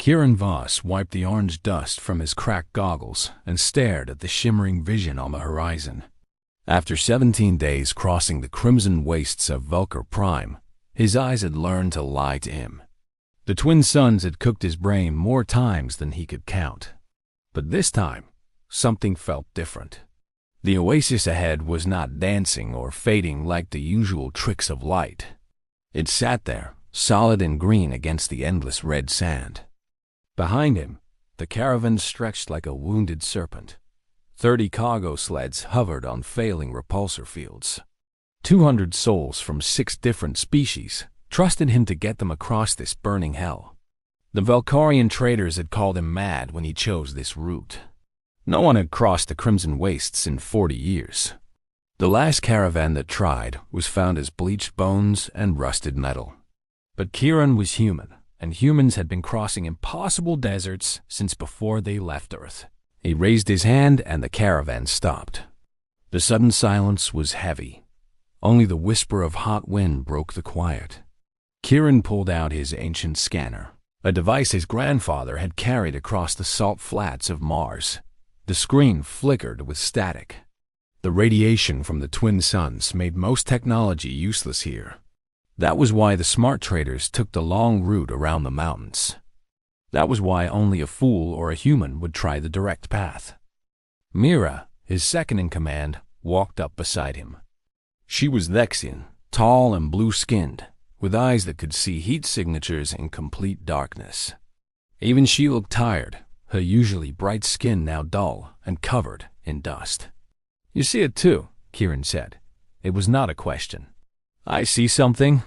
Kieran Voss wiped the orange dust from his cracked goggles and stared at the shimmering vision on the horizon. After 17 days crossing the crimson wastes of Vulcar Prime, his eyes had learned to lie to him. The twin suns had cooked his brain more times than he could count. But this time, something felt different. The oasis ahead was not dancing or fading like the usual tricks of light. It sat there, solid and green against the endless red sand. Behind him, the caravan stretched like a wounded serpent. 30 cargo sleds hovered on failing repulsor fields. 200 souls from 6 different species trusted him to get them across this burning hell. The Valkarian traders had called him mad when he chose this route. No one had crossed the Crimson Wastes in 40 years. The last caravan that tried was found as bleached bones and rusted metal. But Kieran was human, and humans had been crossing impossible deserts since before they left Earth. He raised his hand and the caravan stopped. The sudden silence was heavy. Only the whisper of hot wind broke the quiet. Kieran pulled out his ancient scanner, a device his grandfather had carried across the salt flats of Mars. The screen flickered with static. The radiation from the twin suns made most technology useless here. That was why the smart traders took the long route around the mountains. That was why only a fool or a human would try the direct path. Mira, his second in command, walked up beside him. She was Vexian, tall and blue-skinned, with eyes that could see heat signatures in complete darkness. Even she looked tired, her usually bright skin now dull and covered in dust. "You see it too," Kieran said. It was not a question. "I see something,"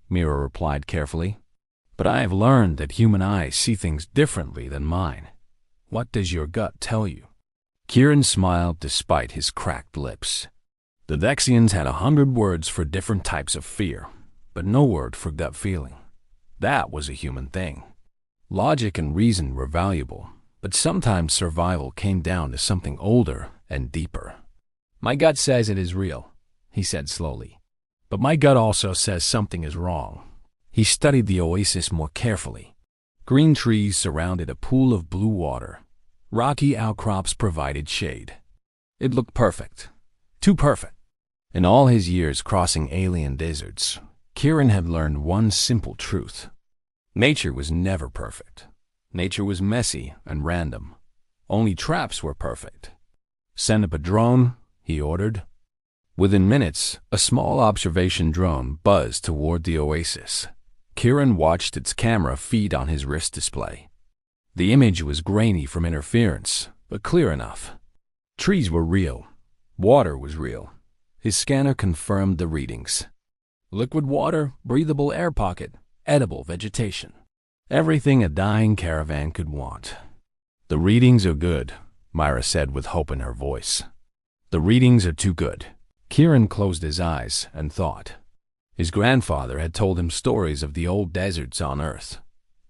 Mira replied carefully. "But I have learned that human eyes see things differently than mine. What does your gut tell you?" Kieran smiled despite his cracked lips. The Vexians had 100 words for different types of fear, but no word for gut feeling. That was a human thing. Logic and reason were valuable, but sometimes survival came down to something older and deeper. "My gut says it is real," he said slowly. "But my gut also says something is wrong." He studied the oasis more carefully. Green trees surrounded a pool of blue water. Rocky outcrops provided shade. It looked perfect. Too perfect. In all his years crossing alien deserts, Kieran had learned one simple truth. Nature was never perfect. Nature was messy and random. Only traps were perfect. "Send up a drone," he ordered. Within minutes, a small observation drone buzzed toward the oasis. Kieran watched its camera feed on his wrist display. The image was grainy from interference, but clear enough. Trees were real. Water was real. His scanner confirmed the readings. Liquid water, breathable air pocket, edible vegetation. Everything a dying caravan could want. "The readings are good," Myra said with hope in her voice. "The readings are too good." Kieran closed his eyes and thought. His grandfather had told him stories of the old deserts on Earth.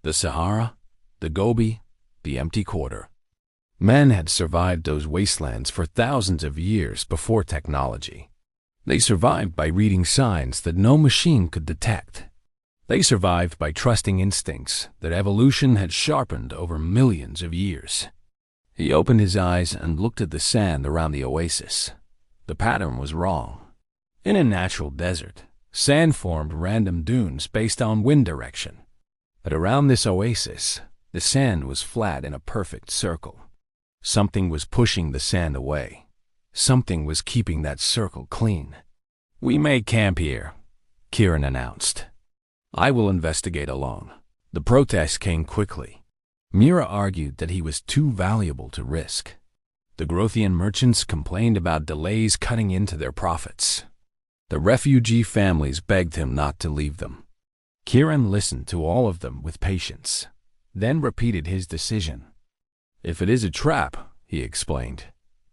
The Sahara, the Gobi, the Empty Quarter. Men had survived those wastelands for thousands of years before technology. They survived by reading signs that no machine could detect. They survived by trusting instincts that evolution had sharpened over millions of years. He opened his eyes and looked at the sand around the oasis. The pattern was wrong. In a natural desert, sand formed random dunes based on wind direction. But around this oasis, the sand was flat in a perfect circle. Something was pushing the sand away. Something was keeping that circle clean. "We may camp here," Kieran announced. "I will investigate alone." The protest came quickly. Mira argued that he was too valuable to risk. The Grothian merchants complained about delays cutting into their profits. The refugee families begged him not to leave them. Kieran listened to all of them with patience, then repeated his decision. "If it is a trap," he explained,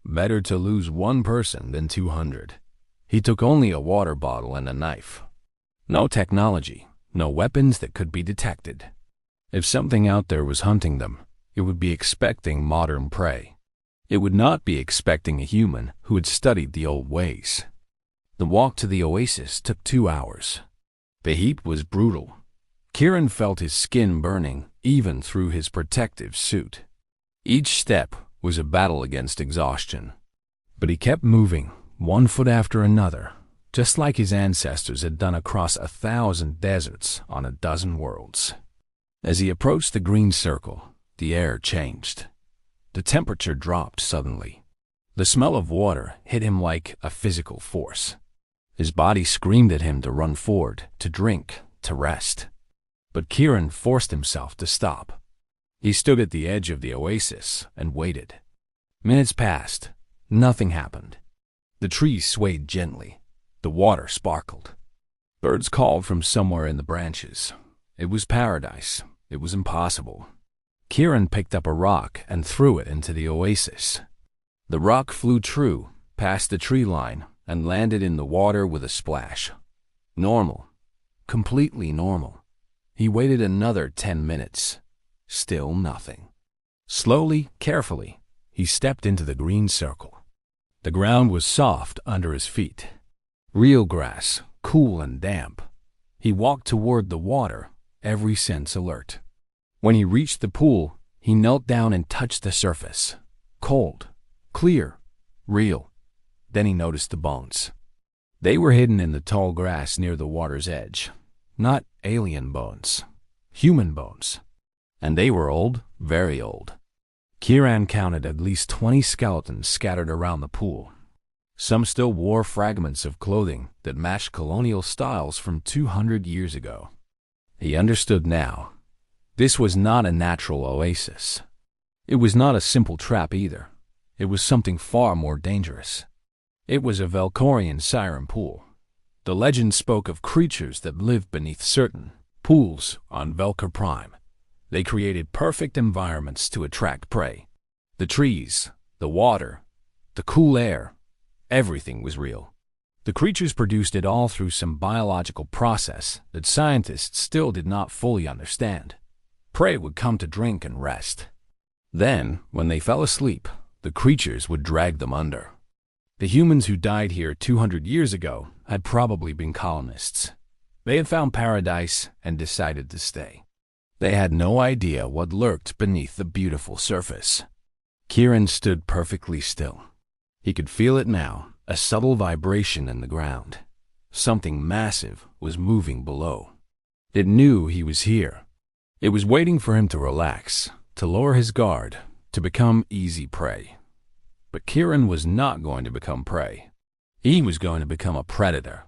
"better to lose one person than 200. He took only a water bottle and a knife. No technology, no weapons that could be detected. If something out there was hunting them, it would be expecting modern prey. It would not be expecting a human who had studied the old ways." The walk to the oasis took 2 hours. The heat was brutal. Kieran felt his skin burning even through his protective suit. Each step was a battle against exhaustion. But he kept moving, one foot after another, just like his ancestors had done across 1,000 deserts on a dozen worlds. As he approached the green circle, the air changed. The temperature dropped suddenly. The smell of water hit him like a physical force. His body screamed at him to run forward, to drink, to rest. But Kieran forced himself to stop. He stood at the edge of the oasis and waited. Minutes passed. Nothing happened. The trees swayed gently. The water sparkled. Birds called from somewhere in the branches. It was paradise. It was impossible. Kieran picked up a rock and threw it into the oasis. The rock flew true, past the tree line, and landed in the water with a splash. Normal. Completely normal. He waited another 10 minutes. Still nothing. Slowly, carefully, he stepped into the green circle. The ground was soft under his feet. Real grass, cool and damp. He walked toward the water, every sense alert. When he reached the pool, he knelt down and touched the surface. Cold, clear, real. Then he noticed the bones. They were hidden in the tall grass near the water's edge. Not alien bones. Human bones. And they were old, very old. Kieran counted at least 20 skeletons scattered around the pool. Some still wore fragments of clothing that matched colonial styles from 200 years ago. He understood now. This was not a natural oasis. It was not a simple trap either. It was something far more dangerous. It was a Valkorian siren pool. The legend spoke of creatures that lived beneath certain pools on Velker Prime. They created perfect environments to attract prey. The trees, the water, the cool air, everything was real. The creatures produced it all through some biological process that scientists still did not fully understand. Prey would come to drink and rest. Then, when they fell asleep, the creatures would drag them under. The humans who died here 200 years ago had probably been colonists. They had found paradise and decided to stay. They had no idea what lurked beneath the beautiful surface. Kieran stood perfectly still. He could feel it now, a subtle vibration in the ground. Something massive was moving below. It knew he was here. It was waiting for him to relax, to lower his guard, to become easy prey. But Kieran was not going to become prey. He was going to become a predator.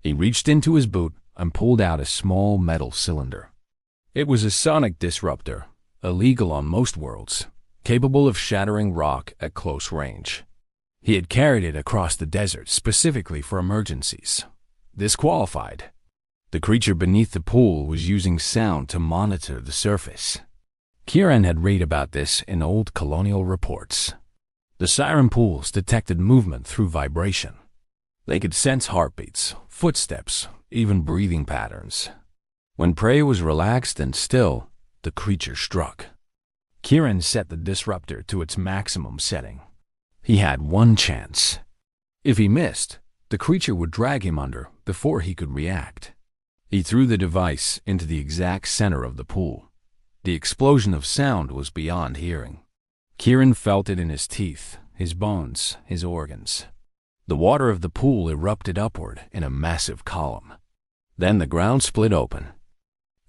He reached into his boot and pulled out a small metal cylinder. It was a sonic disruptor, illegal on most worlds, capable of shattering rock at close range. He had carried it across the desert specifically for emergencies. Disqualified. The creature beneath the pool was using sound to monitor the surface. Kieran had read about this in old colonial reports. The siren pools detected movement through vibration. They could sense heartbeats, footsteps, even breathing patterns. When prey was relaxed and still, the creature struck. Kieran set the disruptor to its maximum setting. He had one chance. If he missed, the creature would drag him under before he could react. He threw the device into the exact center of the pool. The explosion of sound was beyond hearing. Kieran felt it in his teeth, his bones, his organs. The water of the pool erupted upward in a massive column. Then the ground split open.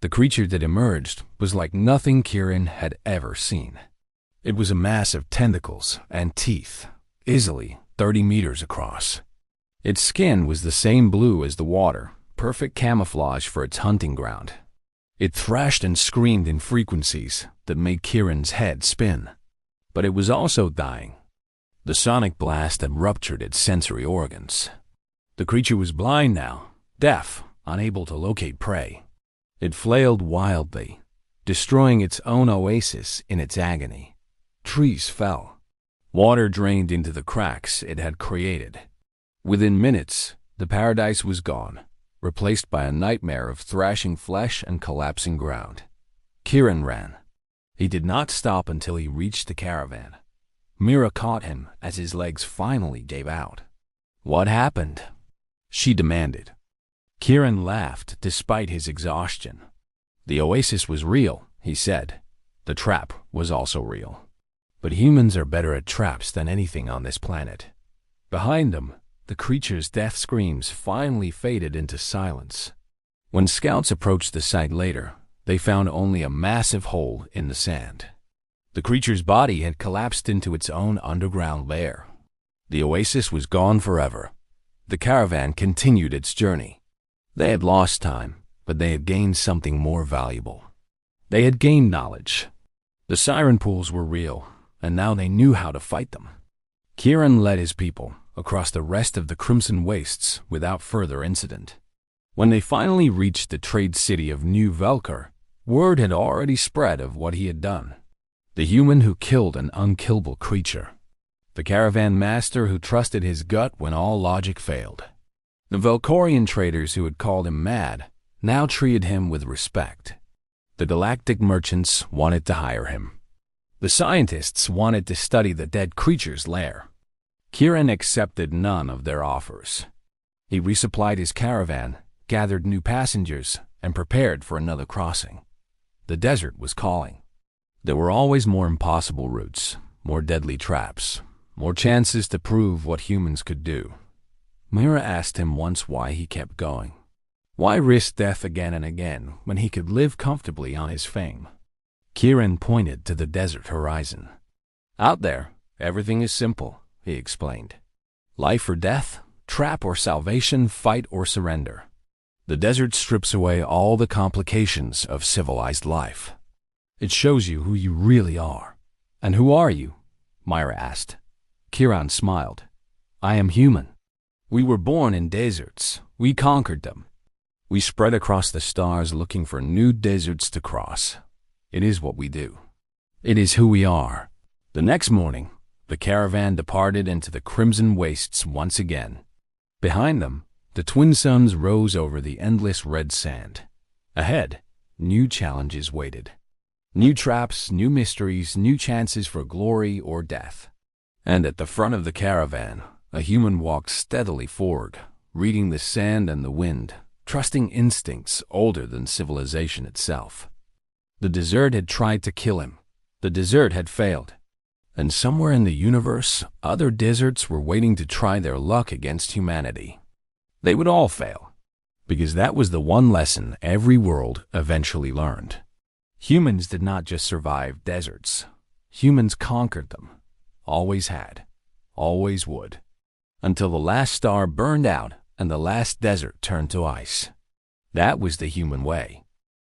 The creature that emerged was like nothing Kieran had ever seen. It was a mass of tentacles and teeth, easily 30 meters across. Its skin was the same blue as the water, perfect camouflage for its hunting ground. It thrashed and screamed in frequencies that made Kieran's head spin. But it was also dying. The sonic blast had ruptured its sensory organs. The creature was blind now, deaf, unable to locate prey. It flailed wildly, destroying its own oasis in its agony. Trees fell. Water drained into the cracks it had created. Within minutes, the paradise was gone, replaced by a nightmare of thrashing flesh and collapsing ground. Kieran ran. He did not stop until he reached the caravan. Mira caught him as his legs finally gave out. "What happened?" she demanded. Kieran laughed despite his exhaustion. The oasis was real, he said. The trap was also real. But humans are better at traps than anything on this planet. Behind them, the creature's death screams finally faded into silence. When scouts approached the site later, they found only a massive hole in the sand. The creature's body had collapsed into its own underground lair. The Oasis was gone forever. The Caravan continued its journey. They had lost time, but they had gained something more valuable. They had gained knowledge. The siren pools were real, and now they knew how to fight them. Kieran led his people across the rest of the Crimson Wastes without further incident. When they finally reached the trade city of New Velker, word had already spread of what he had done. The human who killed an unkillable creature. The Caravan master who trusted his gut when all logic failed. The Velkorian traders who had called him mad now treated him with respect. The galactic merchants wanted to hire him. The scientists wanted to study the dead creature's lair. Kieran accepted none of their offers. He resupplied his caravan, gathered new passengers, and prepared for another crossing. The desert was calling. There were always more impossible routes, more deadly traps, more chances to prove what humans could do. Mira asked him once why he kept going. Why risk death again and again when he could live comfortably on his fame? Kieran pointed to the desert horizon. Out there, everything is simple, he explained. Life or death, trap or salvation, fight or surrender. The desert strips away all the complications of civilized life. It shows you who you really are. And who are you? Myra asked. Kieran smiled. I am human. We were born in deserts. We conquered them. We spread across the stars looking for new deserts to cross. It is what we do. It is who we are. The next morning, the caravan departed into the Crimson Wastes once again. Behind them, the twin suns rose over the endless red sand. Ahead, new challenges waited. New traps, new mysteries, new chances for glory or death. And at the front of the caravan, a human walked steadily forward, reading the sand and the wind, trusting instincts older than civilization itself. The desert had tried to kill him. The desert had failed. And somewhere in the universe, other deserts were waiting to try their luck against humanity. They would all fail, because that was the one lesson every world eventually learned. Humans did not just survive deserts. Humans conquered them. Always had. Always would. Until the last star burned out and the last desert turned to ice. That was the human way.